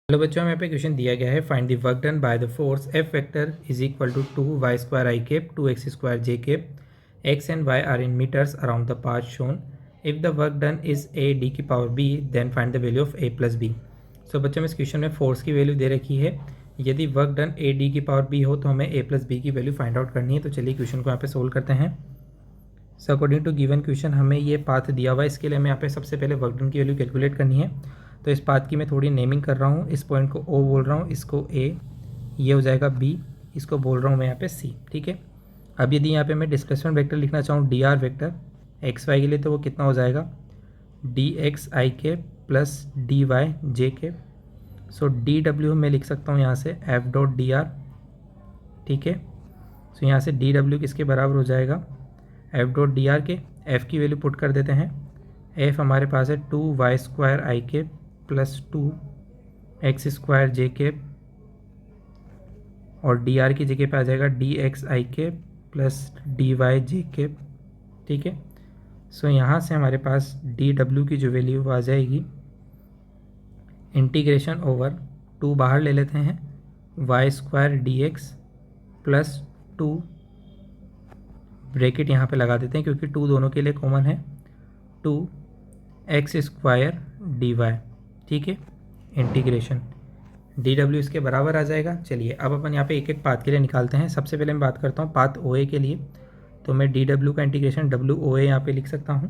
Hello बच्चों, हमें पे क्वेश्चन दिया गया है find the work done by the force F vector is equal to 2y² i cap 2x² j cap x and y are in metres around the path shown. If the work done is a d की power b then find the value of a plus b। So बच्चों में इस question में force की value दे रखी है। यदि work done a d की पावर b हो तो हमें a प्लस b की वैल्यू फाइंड आउट करनी है। तो चलिए क्वेश्चन को यहाँ पे सोल्व करते हैं। So according to given question हमें ये पाथ दिया हुआ है। इसके लिए हमें यहाँ पे सबसे पहले वर्क डन की वैल्यू कैलकुलेट करनी है। तो इस पाथ की मैं थोड़ी नेमिंग कर रहा हूँ। इस पॉइंट को O बोल रहा हूँ, इसको A, ये हो जाएगा B, इसको बोल रहा हूँ मैं यहाँ पे C। ठीक है। अब यदि यहाँ पे मैं डिस्प्लेसमेंट वेक्टर लिखना चाहूँ dr वेक्टर एक्स वाई के लिए, तो वो कितना हो जाएगा dx i के प्लस dy j के। सो dw मैं लिख सकता हूँ यहाँ से f डॉट dr। ठीक है। सो यहाँ से dw किसके बराबर हो जाएगा f डॉट dr के। f की वैल्यू पुट कर देते हैं। f हमारे पास है 2y² i के प्लस 2x² j के, और dr की जगह पे आ जाएगा dx i के प्लस dy j के। ठीक है। सो यहाँ से हमारे पास dw की जो वैल्यू आ जाएगी, इंटीग्रेशन ओवर 2 बाहर ले लेते हैं, y² dx प्लस 2 ब्रैकेट यहाँ पे लगा देते हैं क्योंकि 2 दोनों के लिए कॉमन है, 2x² dy। ठीक है। इंटीग्रेशन dw इसके बराबर आ जाएगा। चलिए अब अपन यहाँ पे एक एक पाथ के लिए निकालते हैं। सबसे पहले मैं बात करता हूँ पाथ OA के लिए। तो मैं dw का इंटीग्रेशन WOA यहाँ पे लिख सकता हूँ।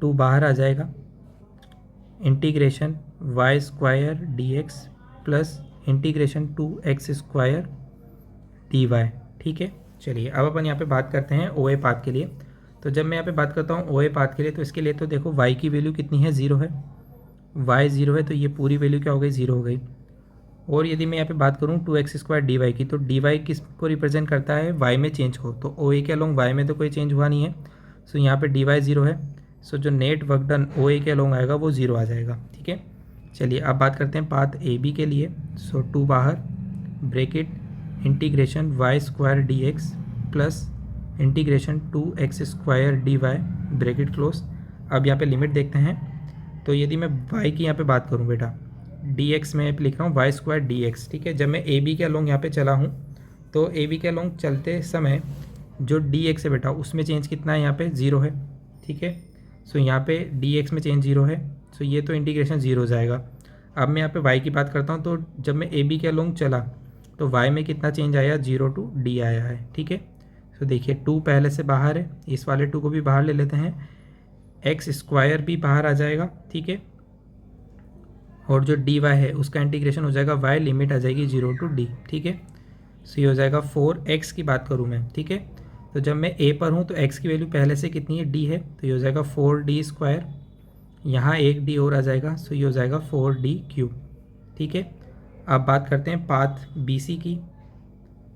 2 बाहर आ जाएगा, integration y² dx plus integration 2x² dy। ठीक है। चलिए अब अपन यहाँ पे बात करते हैं OA पाथ के लिए। तो जब मैं यहाँ पे बात करता हूँ OA पाथ के लिए, तो इसके लिए तो देखो y की वैल्यू कितनी है, 0 है, y 0 है, तो ये पूरी वैल्यू क्या हो गई, 0 हो गई। और यदि मैं यहाँ पे बात करूँ 2x² dy की, तो dy किस को रिप्रेजेंट करता है, y में चेंज हो। तो OA के अलोंग y में तो कोई चेंज हुआ नहीं है, सो यहाँ पे dy 0 है। सो जो नेट वर्क डन OA के अलोंग आएगा वो 0 आ जाएगा। ठीक है। चलिए अब बात करते हैं पाथ AB के लिए। सो 2 बाहर, bracket integration y² dx plus integration 2x² dy bracket close. अब यहाँ पे लिमिट देखते हैं। तो यदि मैं y की यहाँ पे बात करूँ बेटा, dx में लिख रहा हूँ y² dx। ठीक है। जब मैं AB के अलोंग यहाँ पे चला हूँ, तो AB के अलोंग चलते समय जो dx है बेटा, उसमें चेंज कितना है, यहाँ पे 0 है। ठीक है। सो यहाँ पे dx में चेंज 0 है, सो ये तो इंटीग्रेशन 0 हो जाएगा। अब मैं यहाँ पे y की बात करता हूँ, तो जब मैं AB के अलोंग चला तो y में कितना चेंज आया, 0 to d आया है। ठीक है। तो देखिए 2 पहले से बाहर है, इस वाले 2 को भी बाहर ले लेते हैं, x² भी बाहर आ जाएगा। ठीक है। और जो dy है उसका इंटीग्रेशन हो जाएगा y, लिमिट आ जाएगी 0 to d। ठीक है। सो ये हो जाएगा 4x की बात करूँ मैं। ठीक है। तो जब मैं a पर हूँ तो x की वैल्यू पहले से कितनी है, d है, तो ये हो जाएगा 4d²। यहाँ एक d और आ जाएगा, सो ये हो जाएगा 4d³। ठीक है। अब बात करते हैं पाथ BC की।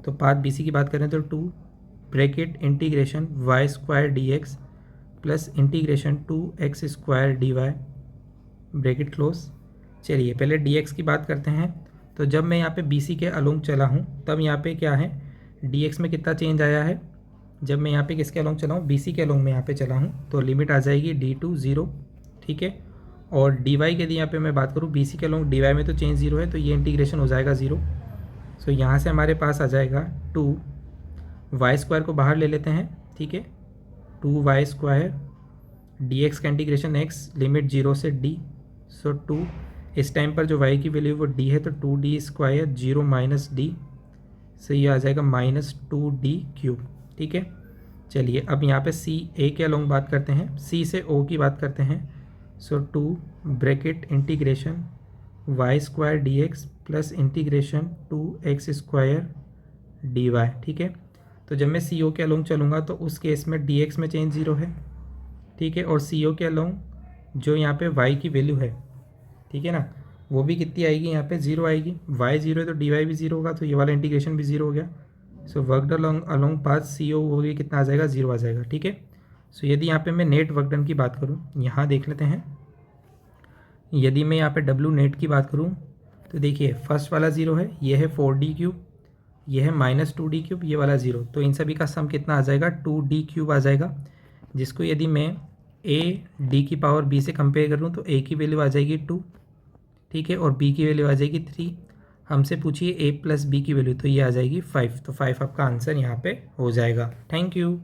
तो पाथ BC की बात करें तो 2 bracket integration y² dx plus integration 2x² dy bracket close. चलिए पहले dx की बात करते हैं। तो जब मैं यहाँ पे BC के अलोंग चला हूँ, तब यहाँ पे क्या है, dx में कितना चेंज आया है। जब मैं यहाँ पे किसके अलोंग चला हूँ, BC के अलोंग में यहाँ पे चला हूँ, तो लिमिट आ जाएगी d2 0। ठीक है। और dy के यदि यहाँ पे मैं बात करूँ BC के अलोंग, dy में तो चेंज 0 है, तो ये इंटीग्रेशन हो जाएगा 0। सो यहाँ से हमारे पास आ जाएगा 2y² को बाहर ले लेते हैं। ठीक है। 2y² dx का इंटीग्रेशन x, लिमिट 0 से d। सो 2, इस टाइम पर जो y की वैल्यू वो d है, तो 2d² 0 माइनस d, सो ये आ जाएगा -2d³। ठीक है। चलिए अब यहाँ पे C A के अलोंग बात करते हैं, C से O की बात करते हैं। सो 2 bracket integration y² dx plus integration 2x² dy। ठीक है। तो जब मैं CO के अलोंग चलूँगा तो उस केस में dx में चेंज 0 है। ठीक है। और CO के अलोंग जो यहाँ पे y की वैल्यू है, ठीक है ना, वो भी कितनी आएगी, यहाँ पे 0 आएगी। y 0 है तो dy भी 0 होगा, तो ये वाला इंटीग्रेशन भी 0 हो गया। So work done along path CO वो भी कितना आ जाएगा, 0 आ जाएगा। ठीक है। सो यदि यहाँ पे मैं नेट वर्क डन की बात करूँ, यहाँ देख लेते हैं। यदि मैं यहाँ पे W नेट की बात करूँ, तो देखिए फर्स्ट वाला 0 है, ये है 4d³, ये है -2d³, ये वाला 0, तो इन सभी का सम कितना आ जाएगा, 2d³ आ जाएगा। जिसको यदि मैं a d की पावर b से कंपेयर करूँ तो a की वैल्यू आ जाएगी 2। ठीक है, और b की वैल्यू आ जाएगी 3। हमसे पूछिए a प्लस बी की वैल्यू, तो ये आ जाएगी 5। तो 5 आपका आंसर यहाँ पे हो जाएगा। Thank you.